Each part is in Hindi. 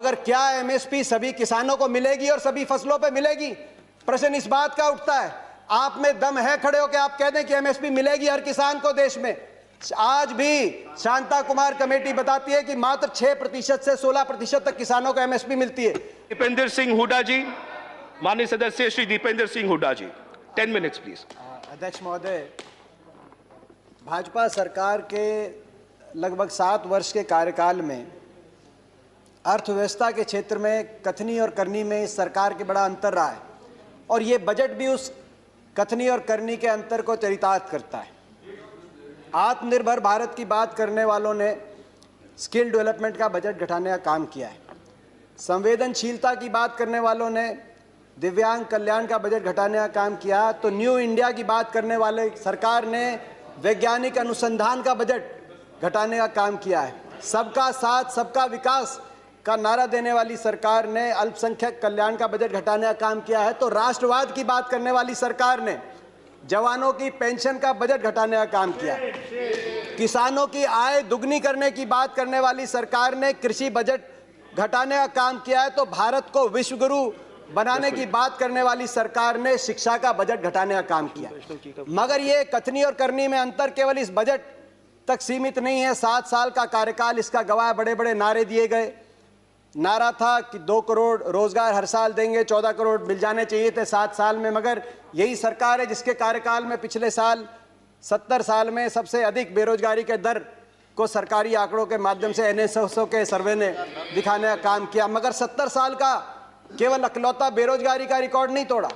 मगर क्या एमएसपी सभी किसानों को मिलेगी और सभी फसलों पे मिलेगी? प्रश्न इस बात का उठता है। आप में दम है खड़े होकर आप कह दें कि एमएसपी मिलेगी हर किसान को देश में? आज भी शांता कुमार कमेटी बताती है कि मात्र 6% से 16% तक किसानों को एमएसपी मिलती है। दीपेंद्र सिंह हुड्डा जी, माननीय सदस्य श्री दीपेंद्र सिंह हुड्डा जी, 10 मिनट्स प्लीज। अध्यक्ष महोदय, भाजपा सरकार के लगभग 7 वर्ष के कार्यकाल में अर्थव्यवस्था के क्षेत्र में कथनी और करनी में इस सरकार के बड़ा अंतर रहा है और ये बजट भी उस कथनी और करनी के अंतर को चरितार्थ करता है। आत्मनिर्भर भारत की बात करने वालों ने स्किल डेवलपमेंट का बजट घटाने का काम किया है। संवेदनशीलता की बात करने वालों ने दिव्यांग कल्याण का बजट घटाने का काम किया। तो न्यू इंडिया की बात करने वाले सरकार ने वैज्ञानिक अनुसंधान का बजट घटाने का काम किया है। सबका साथ सबका विकास का नारा देने वाली सरकार ने अल्पसंख्यक कल्याण का बजट घटाने का काम किया है। तो राष्ट्रवाद की बात करने वाली सरकार ने जवानों की पेंशन का बजट घटाने का काम किया। किसानों की आय दुगनी करने की बात करने वाली सरकार ने कृषि बजट घटाने का काम किया है। तो भारत को विश्वगुरु बनाने की बात करने वाली सरकार ने शिक्षा का बजट घटाने का काम किया। मगर ये कथनी और करनी में अंतर केवल इस बजट तक सीमित नहीं है। 7 साल का कार्यकाल इसका गवाह। बड़े बड़े नारे दिए गए। नारा था कि 2 करोड़ रोजगार हर साल देंगे, 14 करोड़ मिल जाने चाहिए थे 7 साल में। मगर यही सरकार है जिसके कार्यकाल में पिछले साल 70 साल में सबसे अधिक बेरोजगारी के दर को सरकारी आंकड़ों के माध्यम से एनएसओ के सर्वे ने दिखाने का काम किया। मगर 70 साल का केवल अकलौता बेरोजगारी का रिकॉर्ड नहीं तोड़ा।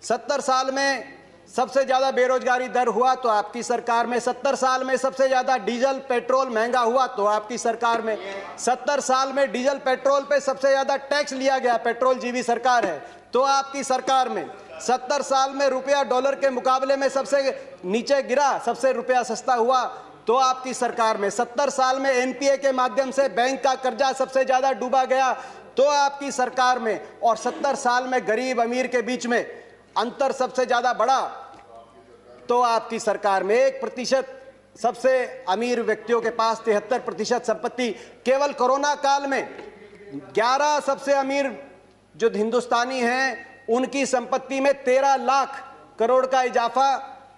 70 साल में सबसे ज्यादा बेरोजगारी दर हुआ तो आपकी सरकार में। 70 साल में सबसे ज्यादा डीजल पेट्रोल महंगा हुआ तो आपकी सरकार में। 70 साल में डीजल पेट्रोल पे सबसे ज्यादा टैक्स लिया गया, पेट्रोल जीवी सरकार है, तो आपकी सरकार में। 70 साल में रुपया डॉलर के मुकाबले में सबसे नीचे गिरा, सबसे रुपया सस्ता हुआ तो आपकी सरकार में। 70 साल में एनपीए के माध्यम से बैंक का कर्जा सबसे ज्यादा डूबा गया तो आपकी सरकार में। और 70 साल में गरीब अमीर के बीच में अंतर सबसे ज्यादा बढ़ा तो आपकी सरकार में। 1% सबसे अमीर व्यक्तियों के पास 73% संपत्ति। केवल कोरोना काल में 11 सबसे अमीर जो हिंदुस्तानी हैं उनकी संपत्ति में 13 लाख करोड़ का इजाफा।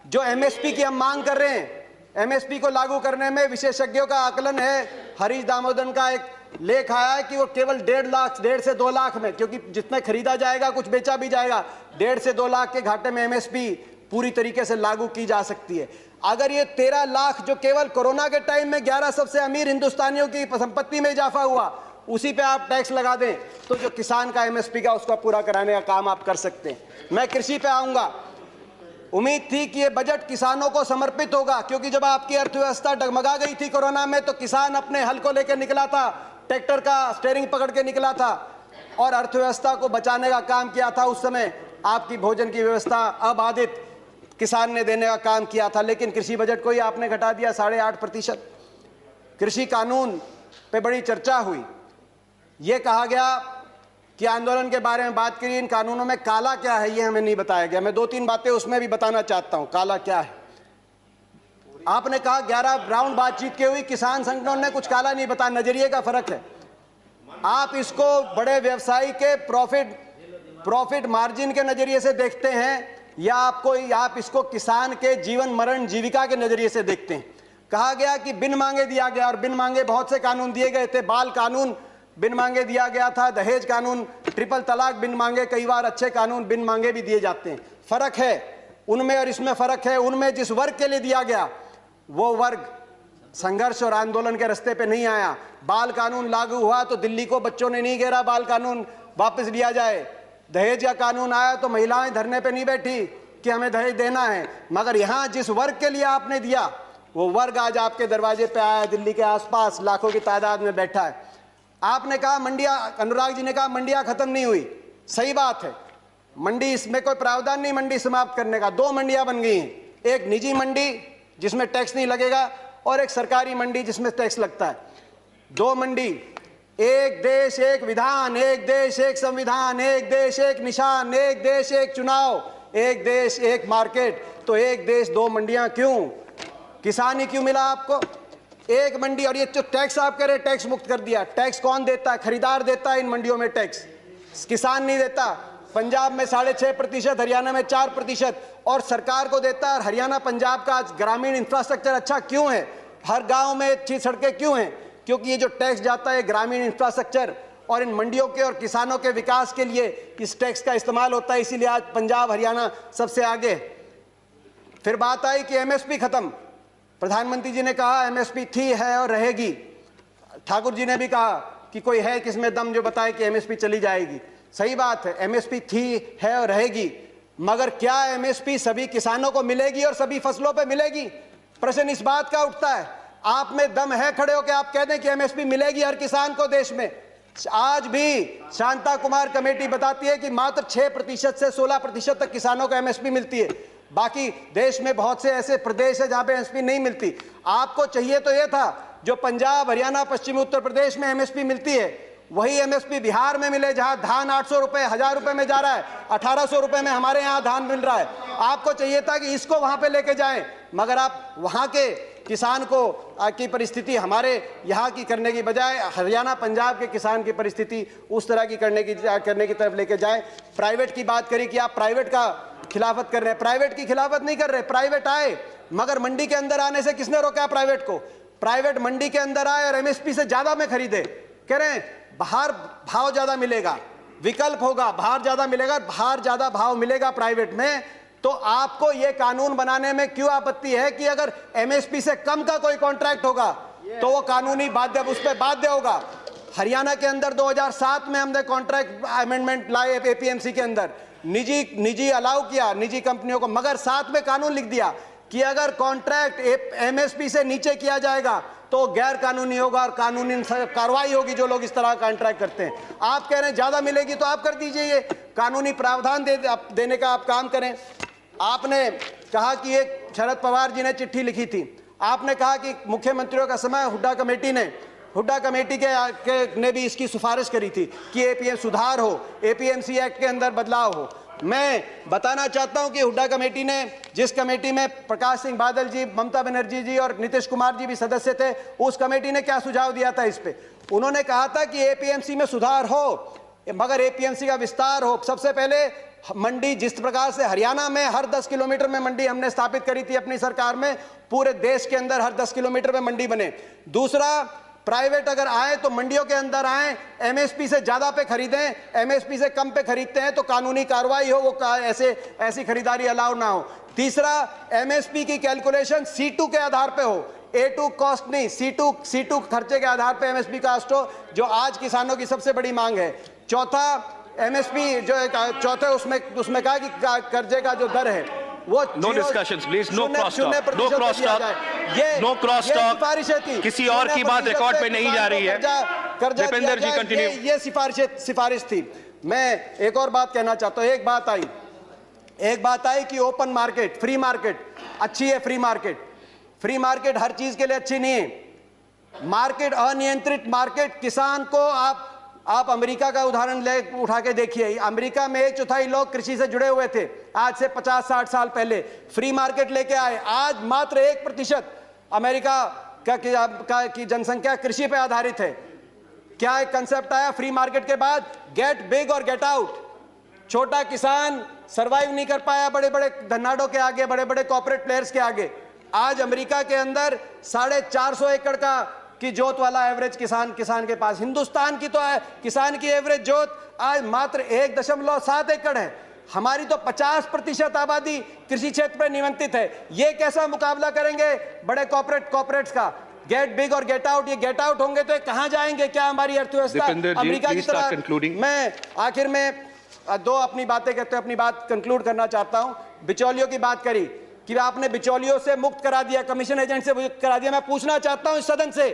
जो एमएसपी की हम मांग कर रहे हैं, एमएसपी को लागू करने में विशेषज्ञों का आकलन है, हरीश दामोदर का एक लेख आया है कि वो केवल 1.5 से 2 लाख में, क्योंकि जितने खरीदा जाएगा कुछ बेचा भी जाएगा, 1.5 से 2 लाख के घाटे में एमएसपी पूरी तरीके से लागू की जा सकती है। अगर ये 13 लाख जो केवल कोरोना के टाइम में 11 सबसे अमीर हिंदुस्तानियों की संपत्ति में इजाफा हुआ, उसी पे आप टैक्स लगा दें तो जो किसान का एमएसपी का उसका पूरा कराने का काम आप कर सकते हैं। मैं कृषि पे आऊंगा। उम्मीद थी कि ये बजट किसानों को समर्पित होगा, क्योंकि जब आपकी अर्थव्यवस्था डगमगा गई थी कोरोना में तो किसान अपने हल को लेकर निकला था, ट्रैक्टर का स्टीयरिंग पकड़ के निकला था और अर्थव्यवस्था को बचाने का काम किया था। उस समय आपकी भोजन की व्यवस्था अबाधित किसान ने देने का काम किया था। लेकिन कृषि बजट को ही आपने घटा दिया 8.5%। कृषि कानून पे बड़ी चर्चा हुई। ये कहा गया कि आंदोलन के बारे में बात करिए, इन कानूनों में काला क्या है ये हमें नहीं बताया गया। मैं 2-3 बातें उसमें भी बताना चाहता हूं, काला क्या है। आपने कहा 11 राउंड बातचीत की हुई, किसान संगठनों ने कुछ काला नहीं बताया। नजरिए का फर्क है। आप इसको बड़े व्यवसायी के प्रॉफिट मार्जिन के नजरिए से देखते हैं या आप इसको किसान के जीवन मरण जीविका के नजरिए से देखते हैं। कहा गया कि बिन मांगे दिया गया, और बिन मांगे बहुत से कानून दिए गए थे। बाल कानून बिन मांगे दिया गया था, दहेज कानून, ट्रिपल तलाक बिन मांगे, कई बार अच्छे कानून बिन मांगे भी दिए जाते हैं। फर्क है उनमें और इसमें फर्क है। उनमें जिस वर्ग के लिए दिया गया वो वर्ग संघर्ष और आंदोलन के रास्ते पे नहीं आया। बाल कानून लागू हुआ तो दिल्ली को बच्चों ने नहीं घेरा बाल कानून वापस लिया जाए। दहेज का कानून आया तो महिलाएं धरने पे नहीं बैठी कि हमें दहेज देना है। मगर यहां जिस वर्ग के लिए आपने दिया वो वर्ग आज आपके दरवाजे पे आया, दिल्ली के आसपास लाखों की तादाद में बैठा है। आपने कहा मंडियां, अनुराग जी ने कहा मंडियां खत्म नहीं हुई। सही बात है, मंडी इसमें कोई प्रावधान नहीं मंडी समाप्त करने का। 2 मंडियां बन गई हैं, एक निजी मंडी जिसमें टैक्स नहीं लगेगा और एक सरकारी मंडी जिसमें टैक्स लगता है। 2 मंडी, एक देश एक विधान, एक देश एक संविधान, एक देश एक निशान, एक देश एक चुनाव, एक देश एक मार्केट। तो एक देश 2 मंडियां क्यों? किसान ही क्यों मिला आपको? एक मंडी, और ये जो टैक्स आप कह रहे हैं टैक्स मुक्त कर दिया, टैक्स कौन देता है? खरीदार देता है इन मंडियों में टैक्स, किसान नहीं देता। पंजाब में 6.5%, हरियाणा में 4%, और सरकार को देता है। और हरियाणा पंजाब का आज ग्रामीण इंफ्रास्ट्रक्चर अच्छा क्यों है? हर गांव में अच्छी सड़कें क्यों हैं? क्योंकि ये जो टैक्स जाता है ग्रामीण इंफ्रास्ट्रक्चर और इन मंडियों के और किसानों के विकास के लिए इस टैक्स का इस्तेमाल होता है। इसीलिए आज पंजाब हरियाणा सबसे आगे है। फिर बात आई कि एमएसपी खत्म। प्रधानमंत्री जी ने कहा एमएसपी थी, है और रहेगी। ठाकुर जी ने भी कहा कि कोई है किसमें दम जो बताए कि एमएसपी चली जाएगी। सही बात है, एमएसपी थी, है और रहेगी, मगर क्या एमएसपी सभी किसानों को मिलेगी और सभी फसलों पे मिलेगी? प्रश्न इस बात का उठता है। आप में दम है खड़े होकर आप कह दें कि एमएसपी मिलेगी हर किसान को देश में? आज भी शांता कुमार कमेटी बताती है कि मात्र 6% से 16% तक किसानों को एमएसपी मिलती है। बाकी देश में बहुत से ऐसे प्रदेश है जहां पे एमएसपी नहीं मिलती। आपको चाहिए तो यह था जो पंजाब, हरियाणा, पश्चिमी उत्तर प्रदेश में एमएसपी मिलती है, वही एमएसपी बिहार में मिले, जहां धान 800 रुपए, 1000 रुपए में जा रहा है, 1800 रुपए में हमारे यहां धान मिल रहा है। आपको चाहिए था कि इसको वहां पे लेके जाएं, मगर आप वहां के किसान को की परिस्थिति हमारे यहाँ की करने की बजाय हरियाणा पंजाब के किसान की परिस्थिति उस तरह की करने की तरफ लेके जाएं। प्राइवेट की बात करी कि आप प्राइवेट का खिलाफत कर रहे हैं। प्राइवेट की खिलाफत नहीं कर रहे, प्राइवेट आए, मगर मंडी के अंदर आने से किसने रोका प्राइवेट को? प्राइवेट मंडी के अंदर आए और एमएसपी से ज्यादा में खरीदे। कह रहे हैं बाहर भाव ज्यादा मिलेगा, विकल्प होगा, बाहर ज्यादा मिलेगा, बाहर ज्यादा भाव मिलेगा प्राइवेट में। तो आपको यह कानून बनाने में क्यों आपत्ति है कि अगर एमएसपी से कम का कोई कॉन्ट्रैक्ट होगा तो वो कानूनी बाध्य, उस पर बाध्य होगा। हरियाणा के अंदर 2007 में हमने कॉन्ट्रैक्ट अमेंडमेंट लाए एपीएमसी के अंदर, निजी अलाउ किया निजी कंपनियों को, मगर साथ में कानून लिख दिया कि अगर कॉन्ट्रैक्ट एमएसपी से नीचे किया जाएगा तो गैर कानूनी होगा और कानूनी कार्रवाई होगी जो लोग इस तरह का कॉन्ट्रैक्ट करते हैं। आप कह रहे हैं ज्यादा मिलेगी तो आप कर दीजिए, ये कानूनी प्रावधान देने का आप काम करें। आपने कहा कि एक शरद पवार जी ने चिट्ठी लिखी थी, आपने कहा कि मुख्यमंत्रियों का समय हुड्डा कमेटी ने भी इसकी सिफारिश करी थी कि एपीएम सुधार हो, एपीएमसी एक्ट के अंदर बदलाव हो। मैं बताना चाहता हूं कि हुड्डा कमेटी ने, जिस कमेटी में प्रकाश सिंह बादल जी, ममता बनर्जी जी और नीतीश कुमार जी भी सदस्य थे, उस कमेटी ने क्या सुझाव दिया था इस पे? उन्होंने कहा था कि एपीएमसी में सुधार हो, मगर एपीएमसी का विस्तार हो। सबसे पहले मंडी, जिस प्रकार से हरियाणा में हर 10 किलोमीटर में मंडी हमने स्थापित करी थी अपनी सरकार में, पूरे देश के अंदर हर 10 किलोमीटर में मंडी बने। दूसरा, प्राइवेट अगर आए तो मंडियों के अंदर आए, एमएसपी से ज्यादा पे खरीदें, एमएसपी से कम पे खरीदते हैं तो कानूनी कार्रवाई हो, वो ऐसी खरीदारी अलाउ ना हो। तीसरा, एमएसपी की कैलकुलेशन C2 के आधार पे हो, A2 कॉस्ट नहीं, C2 खर्चे के आधार पे एमएसपी कास्ट हो, जो आज किसानों की सबसे बड़ी मांग है। चौथा, एमएसपी जो चौथे उसमें कहा कि कर्जे का जो दर है वो no discussions please, no cross talk, no cross talk, no cross talk. किसी और की बात रिकॉर्ड पे नहीं जा रही है। दीपेंद्र जी कंटिन्यू। ये सिफारिश थी। मैं एक और बात कहना चाहता हूं। एक बात आई कि ओपन मार्केट, फ्री मार्केट अच्छी है। फ्री मार्केट हर चीज के लिए अच्छी नहीं है। मार्केट, अनियंत्रित मार्केट, किसान को आप अमेरिका का उदाहरण उठा के देखिए। अमेरिका में 1/4 लोग कृषि से जुड़े हुए थे आज से 50-60 साल पहले। फ्री मार्केट लेके आए, आज मात्र 1% अमेरिका की जनसंख्या कृषि पे आधारित है। क्या एक कंसेप्ट आया फ्री मार्केट के बाद? गेट बिग और गेट आउट। छोटा किसान सरवाइव नहीं कर पाया बड़े बड़े धन्नाडों के आगे, बड़े बड़े कॉर्पोरेट प्लेयर्स के आगे। आज अमेरिका के अंदर 450 एकड़ की जोत वाला एवरेज किसान के पास, हिंदुस्तान की तो किसान की एवरेज जोत आज मात्र 1.7 एकड़ है। हमारी तो 50% आबादी कृषि क्षेत्र पर निमंत्रित है। ये कैसा मुकाबला करेंगे बड़े कॉर्पोरेट्स का? गेट बिग और गेट आउट, ये गेट आउट होंगे तो कहां जाएंगे? क्या हमारी अर्थव्यवस्था अमेरिका की तरह? मैं आखिर में अपनी बातें कहते हुए अपनी बात कंक्लूड करना चाहता हूं। बिचौलियों की बात करी कि आपने बिचौलियों से मुक्त करा दिया, कमीशन एजेंट से मुक्त करा दिया। मैं पूछना चाहता हूं इस सदन से,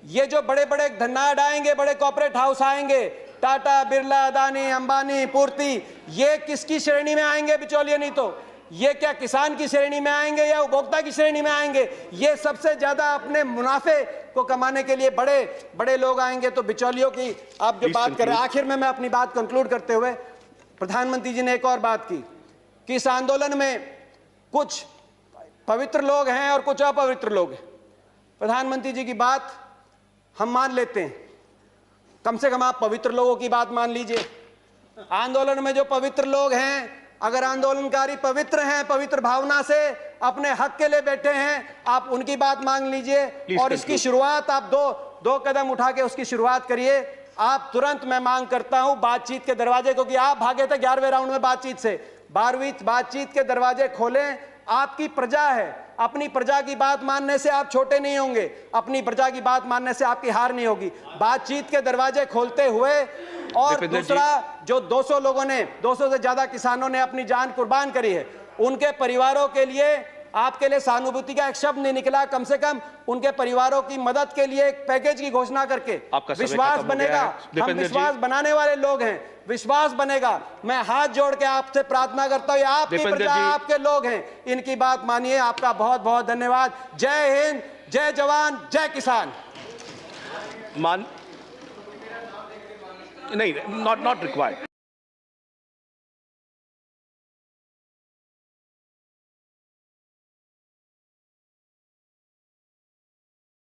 ये जो बड़े बड़े धन्नाड आएंगे, बड़े कॉर्पोरेट हाउस आएंगे, टाटा, बिरला, अदानी, अंबानी, पूर्ति, ये किसकी श्रेणी में आएंगे? बिचौलिए नहीं तो ये क्या किसान की श्रेणी में आएंगे या उपभोक्ता की श्रेणी में आएंगे? ये सबसे ज्यादा अपने मुनाफे को कमाने के लिए बड़े बड़े लोग आएंगे। तो बिचौलियों की आप जो बात कर रहे हैं, आखिर में मैं अपनी बात कंक्लूड करते हुए, प्रधानमंत्री जी ने एक और बात की कि इस आंदोलन में कुछ पवित्र लोग हैं और कुछ अपवित्र लोग हैं। प्रधानमंत्री जी की बात हम मान लेते हैं, कम से कम आप पवित्र लोगों की बात मान लीजिए। आंदोलन में जो पवित्र लोग हैं, अगर आंदोलनकारी पवित्र हैं, पवित्र भावना से अपने हक के लिए बैठे हैं, आप उनकी बात मांग लीजिए और इसकी शुरुआत आप दो कदम उठा के उसकी शुरुआत करिए। आप तुरंत, मैं मांग करता हूं, बातचीत के दरवाजे, क्योंकि आप भागे थे 11वें राउंड में बातचीत से, 12वीं बातचीत के दरवाजे खोलें। आपकी प्रजा है, अपनी प्रजा की बात मानने से आप छोटे नहीं होंगे, अपनी प्रजा की बात मानने से आपकी हार नहीं होगी। बातचीत के दरवाजे खोलते हुए, और दूसरा, जो 200 लोगों ने, 200 से ज्यादा किसानों ने अपनी जान कुर्बान करी है, उनके परिवारों के लिए आपके लिए सहानुभूति का एक शब्द नहीं निकला। कम से कम उनके परिवारों की मदद के लिए एक पैकेज की घोषणा करके विश्वास बनेगा। हम विश्वास बनाने वाले लोग हैं, विश्वास बनेगा। मैं हाथ जोड़ के आपसे प्रार्थना करता हूं, आपकी प्रजा, आपके लोग हैं, इनकी बात मानिए। आपका बहुत बहुत धन्यवाद। जय हिंद, जय जवान, जय किसान। नहीं, नॉट रिक्वायर्ड।